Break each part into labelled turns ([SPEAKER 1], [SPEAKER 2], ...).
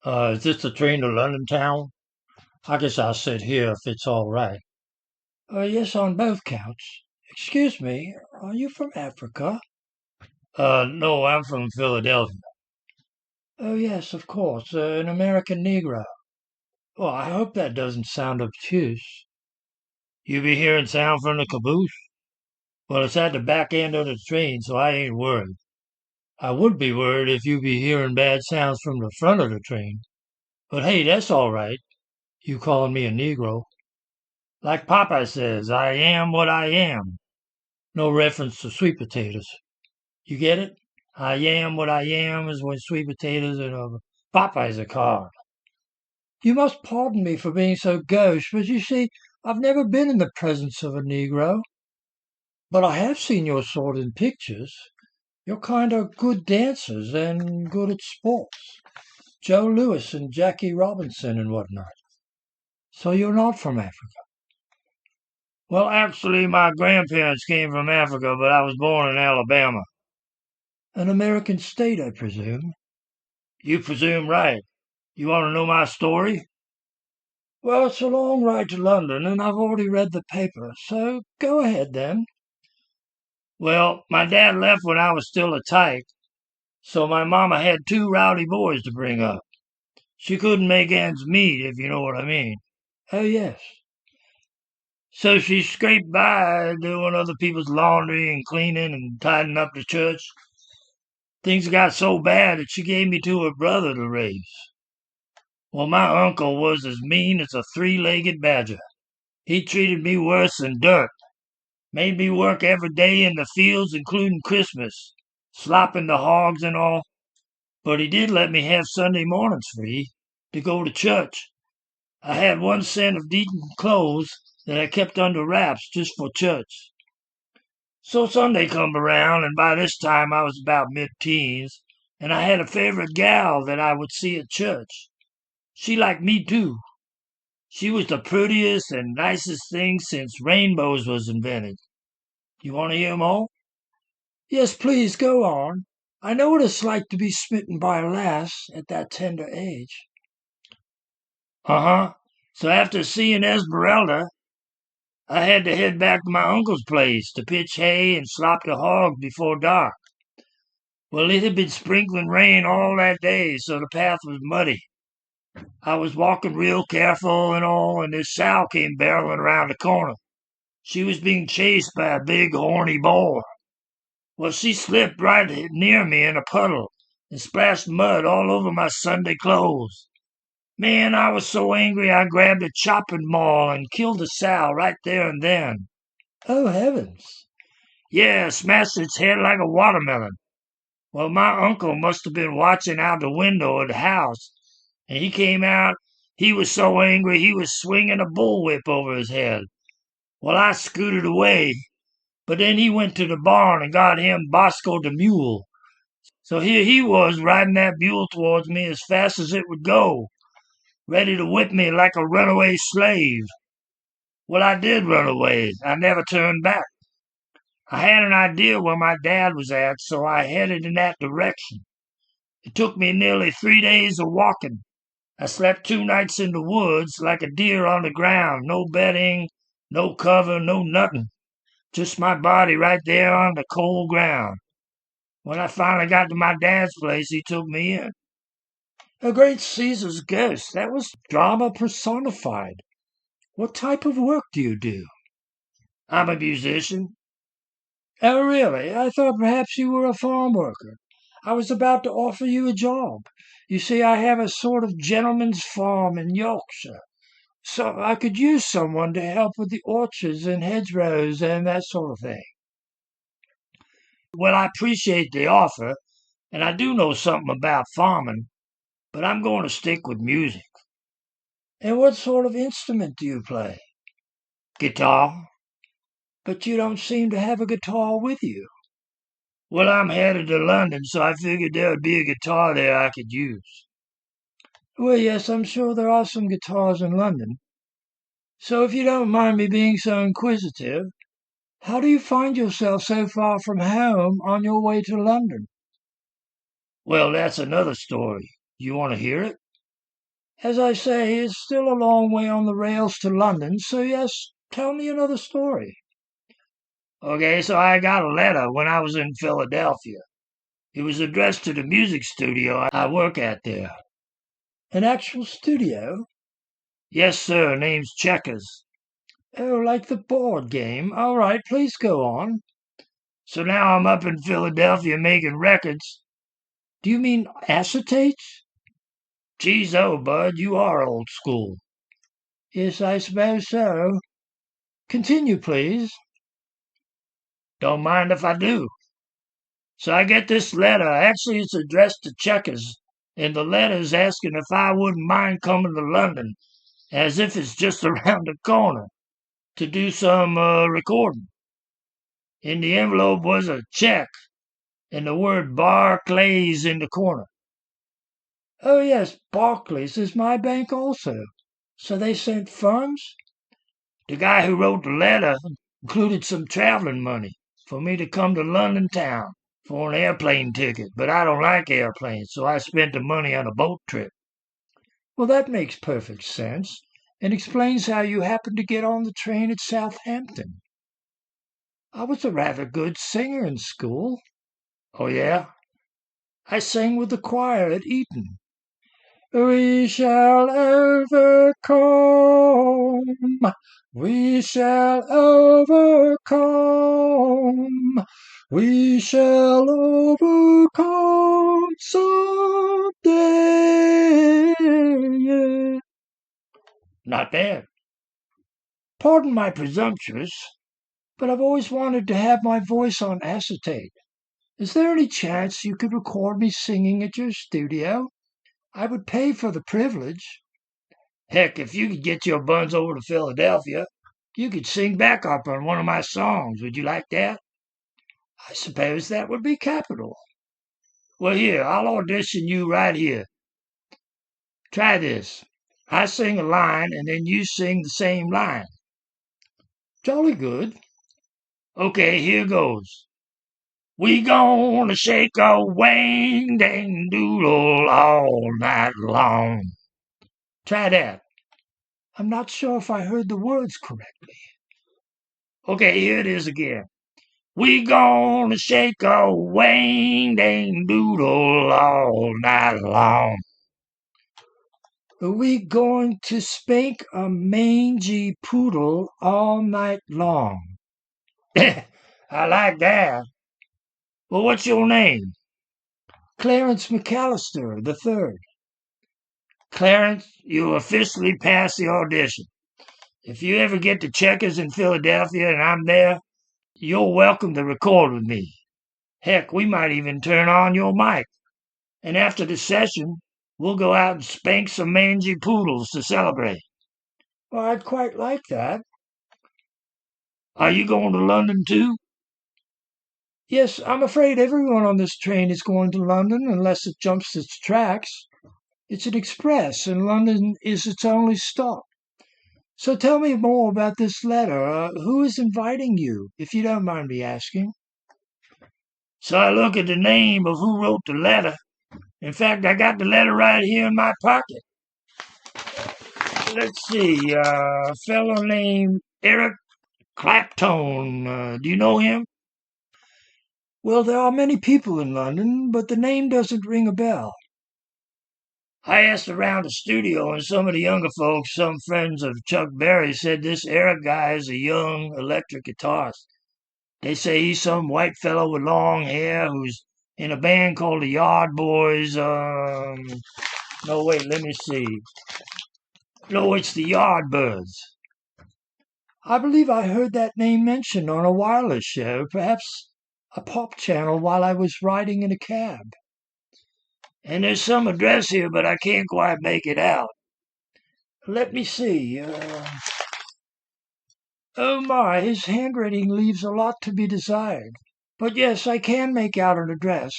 [SPEAKER 1] Is this the train to London town? I guess I'll sit here if it's all right. Yes, on both counts. Excuse me, are you from Africa? No, I'm from Philadelphia. Oh, yes, of course, an American Negro. Well, I hope that doesn't sound obtuse. You be hearing sound from the caboose? Well, it's at the back end of the train, so I ain't worried. I would be worried if you be hearing bad sounds from the front of the train. But hey, that's all right. You calling me a Negro. Like Popeye says, I am what I am. No reference to sweet potatoes. You get it? I am what I am is when sweet potatoes and Popeye's a car. You must pardon me for being so gauche, but you see, I've never been in the presence of a Negro. But I have seen your sort in pictures. You're kind of good dancers and good at sports. Joe Louis and Jackie Robinson and whatnot. So you're not from Africa? Well, actually, my grandparents came from Africa, but I was born in Alabama. An American state, I presume. You presume right. You want to know my story? Well, it's a long ride to London, and I've already read the paper, so go ahead then. Well, my dad left when I was still a tyke, so my mama had two rowdy boys to bring up. She couldn't make ends meet, if you know what I mean. Oh, yes. So she scraped by doing other people's laundry and cleaning and tidying up the church. Things got so bad that she gave me to her brother to raise. Well, my uncle was as mean as a three-legged badger. He treated me worse than dirt. Made me work every day in the fields, including Christmas, slopping the hogs and all. But he did let me have Sunday mornings free to go to church. I had 1 cent of decent clothes that I kept under wraps just for church. So Sunday come around, and by this time I was about mid-teens, and I had a favorite gal that I would see at church. She liked me too. She was the prettiest and nicest thing since rainbows was invented. You want to hear more? Yes, please, go on. I know what it's like to be smitten by a lass at that tender age. Uh-huh. So after seeing Esmeralda, I had to head back to my uncle's place to pitch hay and slop the hogs before dark. Well, it had been sprinkling rain all that day, so the path was muddy. I was walking real careful and all, and this sow came barreling around the corner. She was being chased by a big horny boar. Well, she slipped right near me in a puddle and splashed mud all over my Sunday clothes. Man, I was so angry I grabbed a chopping maul and killed the sow right there and then. Oh, heavens. Yeah, smashed its head like a watermelon. Well, my uncle must have been watching out the window of the house, and he came out. He was so angry he was swinging a bullwhip over his head. Well, I scooted away, but then he went to the barn and got him Bosco the mule. So here he was riding that mule towards me as fast as it would go, ready to whip me like a runaway slave. Well, I did run away. I never turned back. I had an idea where my dad was at, so I headed in that direction. It took me nearly 3 days of walking. I slept 2 nights in the woods like a deer on the ground, no bedding, no cover, no nothing. Just my body right there on the cold ground. When I finally got to my dad's place, he took me in. A great Caesar's ghost. That was drama personified. What type of work do you do? I'm a musician. Oh, really? I thought perhaps you were a farm worker. I was about to offer you a job. You see, I have a sort of gentleman's farm in Yorkshire, so I could use someone to help with the orchards and hedgerows and that sort of thing. Well, I appreciate the offer, and I do know something about farming, but I'm going to stick with music. And what sort of instrument do you play? Guitar. But you don't seem to have a guitar with you. Well, I'm headed to London, so I figured there would be a guitar there I could use. Well, yes, I'm sure there are some guitars in London. So if you don't mind me being so inquisitive, how do you find yourself so far from home on your way to London? Well, that's another story. You want to hear it? As I say, it's still a long way on the rails to London, so yes, tell me another story.
[SPEAKER 2] Okay, so I got a letter when I was in Philadelphia. It was addressed to the music studio I work at there.
[SPEAKER 1] An actual studio?
[SPEAKER 2] Yes, sir, name's Checkers.
[SPEAKER 1] Oh, like the board game. All right, please go on.
[SPEAKER 2] So now I'm up in Philadelphia making records.
[SPEAKER 1] Do you mean acetates?
[SPEAKER 2] Geez, oh, bud, you are old school.
[SPEAKER 1] Yes, I suppose so. Continue, please.
[SPEAKER 2] Don't mind if I do. So I get this letter. Actually, it's addressed to Checkers, and the letter's asking if I wouldn't mind coming to London, as if it's just around the corner, to do some recording. In the envelope was a check, and the word Barclays in the corner.
[SPEAKER 1] Oh, yes, Barclays is my bank also. So they sent funds?
[SPEAKER 2] The guy who wrote the letter included some traveling money for me to come to London town for an airplane ticket, but I don't like airplanes, so I spent the money on a boat trip.
[SPEAKER 1] Well, that makes perfect sense, and explains how you happened to get on the train at Southampton. I was a rather good singer in school.
[SPEAKER 2] Oh, yeah?
[SPEAKER 1] I sang with the choir at Eton. We shall overcome. We shall overcome. We shall overcome someday.
[SPEAKER 2] Not bad.
[SPEAKER 1] Pardon my presumptuous, but I've always wanted to have my voice on acetate. Is there any chance you could record me singing at your studio? I would pay for the privilege.
[SPEAKER 2] Heck, if you could get your buns over to Philadelphia, you could sing backup on one of my songs. Would you like that?
[SPEAKER 1] I suppose that would be capital.
[SPEAKER 2] Well, here, I'll audition you right here. Try this. I sing a line, and then you sing the same line.
[SPEAKER 1] Jolly good.
[SPEAKER 2] Okay, here goes. We gonna shake a wang dang doodle all night long. Try that.
[SPEAKER 1] I'm not sure if I heard the words correctly.
[SPEAKER 2] Okay, here it is again. We gonna shake a wang dang doodle all night long.
[SPEAKER 1] Are we going to spank a mangy poodle all night long?
[SPEAKER 2] I like that. Well, what's your name?
[SPEAKER 1] Clarence McAllister the third.
[SPEAKER 2] Clarence, you officially passed the audition. If you ever get to Checkers in Philadelphia and I'm there, you're welcome to record with me. Heck, we might even turn on your mic. And after the session, we'll go out and spank some mangy poodles to celebrate.
[SPEAKER 1] Well, I'd quite like that.
[SPEAKER 2] Are you going to London too?
[SPEAKER 1] Yes, I'm afraid everyone on this train is going to London unless it jumps its tracks. It's an express, and London is its only stop. So tell me more about this letter. Who is inviting you, if you don't mind me asking?
[SPEAKER 2] So I look at the name of who wrote the letter. In fact, I got the letter right here in my pocket. Let's see, a fellow named Eric Clapton. Do you know him?
[SPEAKER 1] Well, there are many people in London, but the name doesn't ring a bell.
[SPEAKER 2] I asked around the studio, and some of the younger folks, some friends of Chuck Berry, said this Eric guy is a young electric guitarist. They say he's some white fellow with long hair who's in a band called the Yard Boys. No, wait, let me see. No, it's the Yardbirds.
[SPEAKER 1] I believe I heard that name mentioned on a wireless show, perhaps a pop channel while I was riding in a cab.
[SPEAKER 2] And there's some address here, but I can't quite make it out.
[SPEAKER 1] Let me see. Oh my, his handwriting leaves a lot to be desired. But yes, I can make out an address.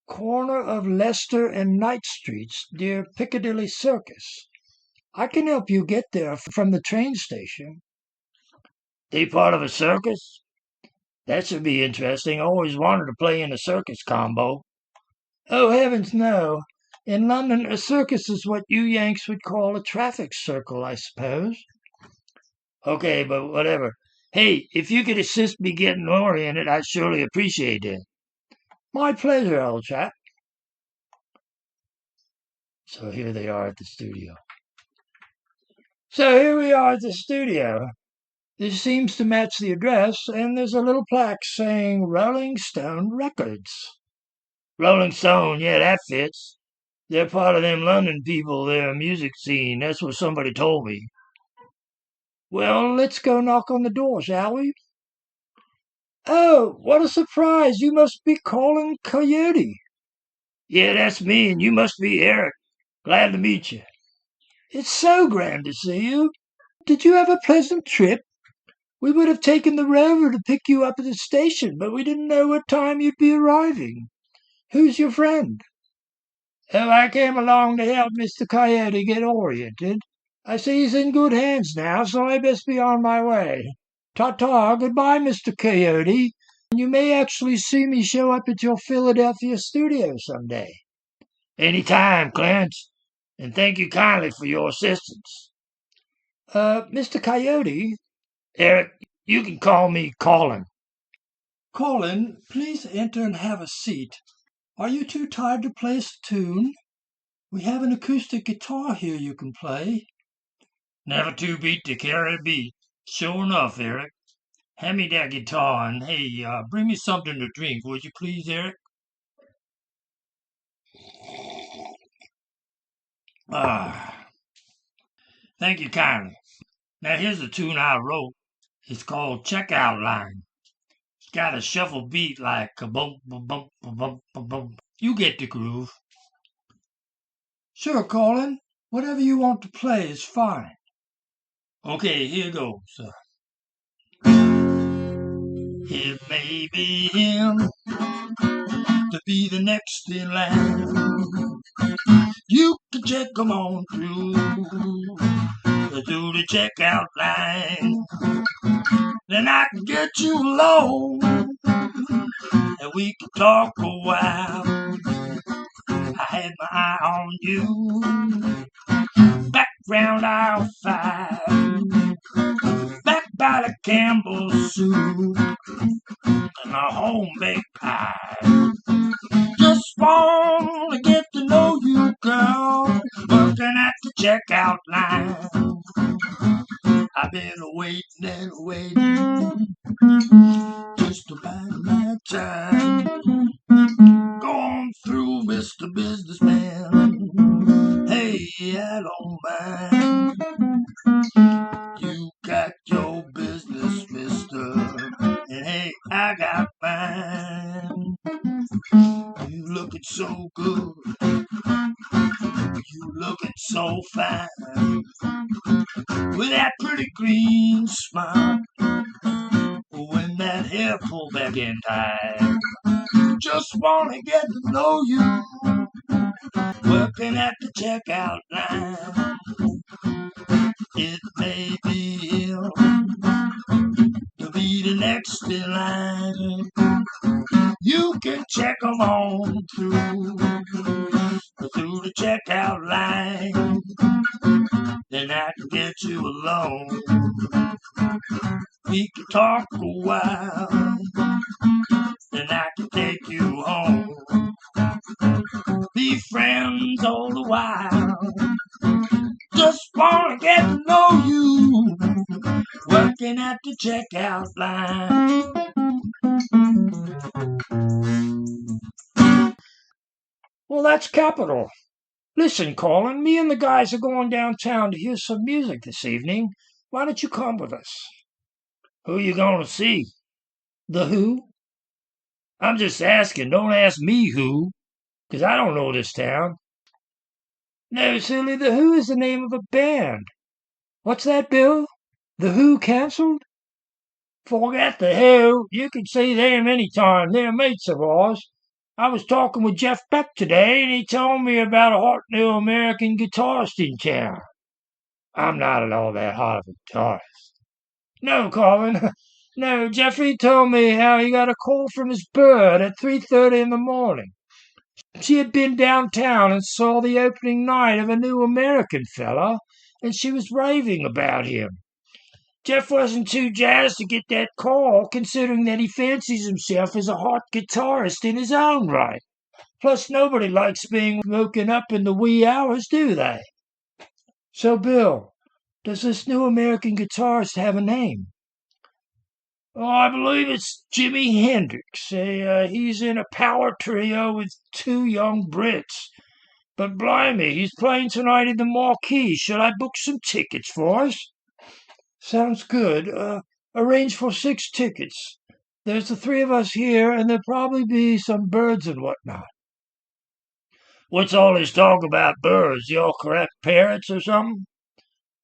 [SPEAKER 1] Corner of Leicester and Knight Streets, near Piccadilly Circus. I can help you get there from the train station.
[SPEAKER 2] They part of a circus? That should be interesting. I always wanted to play in a circus combo.
[SPEAKER 1] Oh, heavens, no. In London, a circus is what you Yanks would call a traffic circle, I suppose.
[SPEAKER 2] Okay, but whatever. Hey, if you could assist me getting oriented, I'd surely appreciate it.
[SPEAKER 1] My pleasure, old chap. So here they are at the studio. So here we are at the studio. This seems to match the address, and there's a little plaque saying Rolling Stone Records.
[SPEAKER 2] Rolling Stone, yeah, that fits. They're part of them London people, their music scene. That's what somebody told me.
[SPEAKER 1] Well, let's go knock on the door, shall we? Oh, what a surprise! You must be Callin Coyote.
[SPEAKER 2] Yeah, that's me, and you must be Eric. Glad to meet you.
[SPEAKER 1] It's so grand to see you. Did you have a pleasant trip? We would have taken the rover to pick you up at the station, but we didn't know what time you'd be arriving. Who's your friend? Oh, I came along to help Mr. Coyote get oriented. I see he's in good hands now, so I best be on my way. Ta-ta, goodbye, Mr. Coyote. You may actually see me show up at your Philadelphia studio someday.
[SPEAKER 2] Any time, Clarence, and thank you kindly for your assistance.
[SPEAKER 1] Mr. Coyote?
[SPEAKER 2] Eric, you can call me Callin.
[SPEAKER 1] Callin, please enter and have a seat. Are you too tired to play us a tune? We have an acoustic guitar here you can play.
[SPEAKER 2] Never too beat to carry a beat. Sure enough, Eric. Hand me that guitar and hey, bring me something to drink, would you please, Eric? Ah, thank you kindly. Now here's the tune I wrote. It's called Checkout Line. It's got a shuffle beat like a bump, bump, bump, bump, bump, bump. You get the groove.
[SPEAKER 1] Sure, Callin. Whatever you want to play is fine.
[SPEAKER 2] Okay, here goes. It may be him to be the next in line. You can check 'em on through the checkout line. Then I can get you alone and we can talk a while. I had my eye on you. Background aisle 5. Back by the Campbell soup and a home-baked pie. Just wanna get to know you, girl. Working at the checkout line. I've been waiting and waiting just to find my time. Go on through, Mr. Businessman. Hey, I don't mind. You got your business, mister. And hey, I got mine. You looking so good. You looking so fine. With that pretty green smile. When that hair pulled back in tight. Just wanna get to know you. Working at the checkout line. It may be him to be the next in line. You can check 'em on through the checkout line. Then I can get you alone. We can talk a while. Then I can take you home. Be friends all the while. Just wanna get to know you. Working at the checkout line.
[SPEAKER 1] Well, that's capital. Listen, Callin, me and the guys are going downtown to hear some music this evening. Why don't you come with us?
[SPEAKER 2] Who you gonna see?
[SPEAKER 1] The Who?
[SPEAKER 2] I'm just asking. Don't ask me who, 'cause I don't know this town.
[SPEAKER 1] No, silly, The Who is the name of a band. What's that, Bill? The Who canceled?
[SPEAKER 2] Forget the Who. You can see them any time. They're mates of ours. I was talking with Jeff Beck today, and he told me about a hot new American guitarist in town. I'm not at all that hot of a guitarist.
[SPEAKER 1] No, Callin. No, Jeffrey told me how he got a call from his bird at 3:30 in the morning. She had been downtown and saw the opening night of a new American fella, and she was raving about him. Jeff wasn't too jazzed to get that call, considering that he fancies himself as a hot guitarist in his own right. Plus, nobody likes being woken up in the wee hours, do they? So, Bill, does this new American guitarist have a name?
[SPEAKER 2] Oh, I believe it's Jimi Hendrix. He's in a power trio with two young Brits. But blimey, he's playing tonight in the Marquee. Should I book some tickets for us?
[SPEAKER 1] Sounds good. Arrange for 6 tickets. There's the 3 of us here, and there'll probably be some birds and whatnot.
[SPEAKER 2] What's all this talk about birds? Y'all correct parrots or something?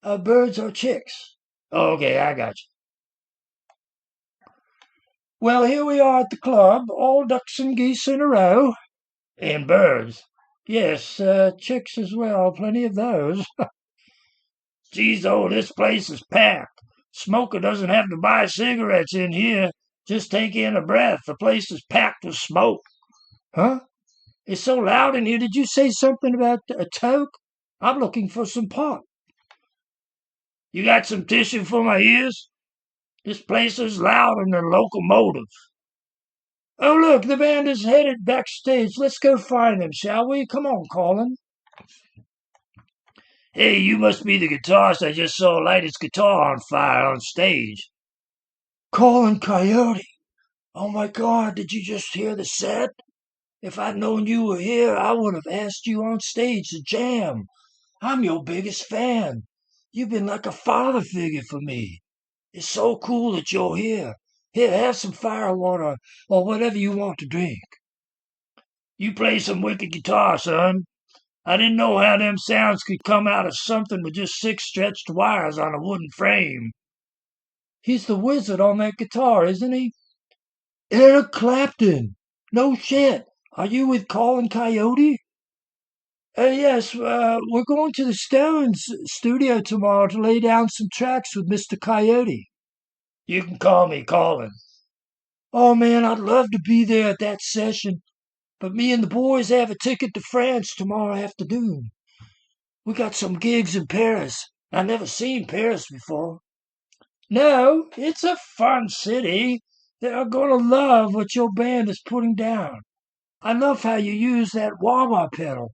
[SPEAKER 1] Birds are chicks.
[SPEAKER 2] Okay, I got you.
[SPEAKER 1] Well, here we are at the club, all ducks and geese in a row.
[SPEAKER 2] And birds?
[SPEAKER 1] Yes, chicks as well, plenty of those.
[SPEAKER 2] Geez, oh, this place is packed. Smoker doesn't have to buy cigarettes in here. Just take in a breath. The place is packed with smoke.
[SPEAKER 1] Huh? It's so loud in here. Did you say something about a toke? I'm looking for some pot.
[SPEAKER 2] You got some tissue for my ears? This place is louder than a locomotive.
[SPEAKER 1] Oh, look, the band is headed backstage. Let's go find them, shall we? Come on, Callin.
[SPEAKER 2] Hey, you must be the guitarist I just saw light his guitar on fire on stage.
[SPEAKER 1] Callin Coyote. Oh, my God, did you just hear the set? If I'd known you were here, I would have asked you on stage to jam. I'm your biggest fan. You've been like a father figure for me. It's so cool that you're here. Here, have some fire water or whatever you want to drink.
[SPEAKER 2] You play some wicked guitar, son. I didn't know how them sounds could come out of something with just 6 stretched wires on a wooden frame.
[SPEAKER 1] He's the wizard on that guitar, isn't he? Eric Clapton. No shit. Are you with Callin Coyote? Yes, we're going to the Stones studio tomorrow to lay down some tracks with Mr. Coyote.
[SPEAKER 2] You can call me Callin.
[SPEAKER 1] Oh, man, I'd love to be there at that session, but me and the boys have a ticket to France tomorrow afternoon. We got some gigs in Paris. I've never seen Paris before. No, it's a fun city. They're going to love what your band is putting down. I love how you use that wah-wah pedal.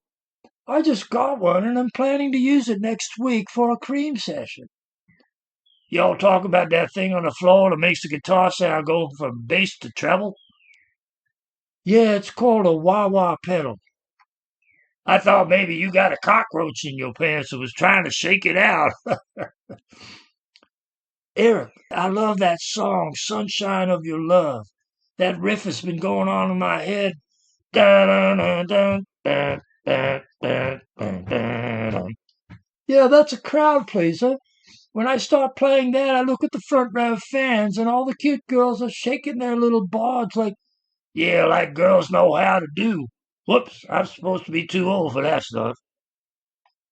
[SPEAKER 1] I just got one, and I'm planning to use it next week for a cream session.
[SPEAKER 2] Y'all talk about that thing on the floor that makes the guitar sound go from bass to treble?
[SPEAKER 1] Yeah, it's called a wah-wah pedal.
[SPEAKER 2] I thought maybe you got a cockroach in your pants and was trying to shake it out.
[SPEAKER 1] Eric, I love that song, Sunshine of Your Love. That riff has been going on in my head. Yeah, that's a crowd pleaser. When I start playing that, I look at the front row fans, and all the cute girls are shaking their little bods like,
[SPEAKER 2] yeah, like girls know how to do. Whoops, I'm supposed to be too old for that stuff.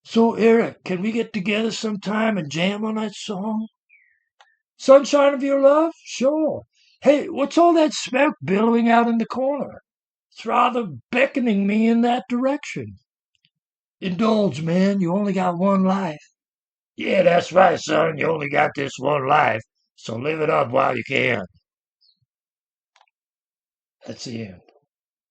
[SPEAKER 1] So, Eric, can we get together sometime and jam on that song? Sunshine of Your Love? Sure. Hey, what's all that smoke billowing out in the corner? It's rather beckoning me in that direction. Indulge, man. You only got one life.
[SPEAKER 2] Yeah, that's right, son. You only got this one life, so live it up while you can.
[SPEAKER 1] That's the end.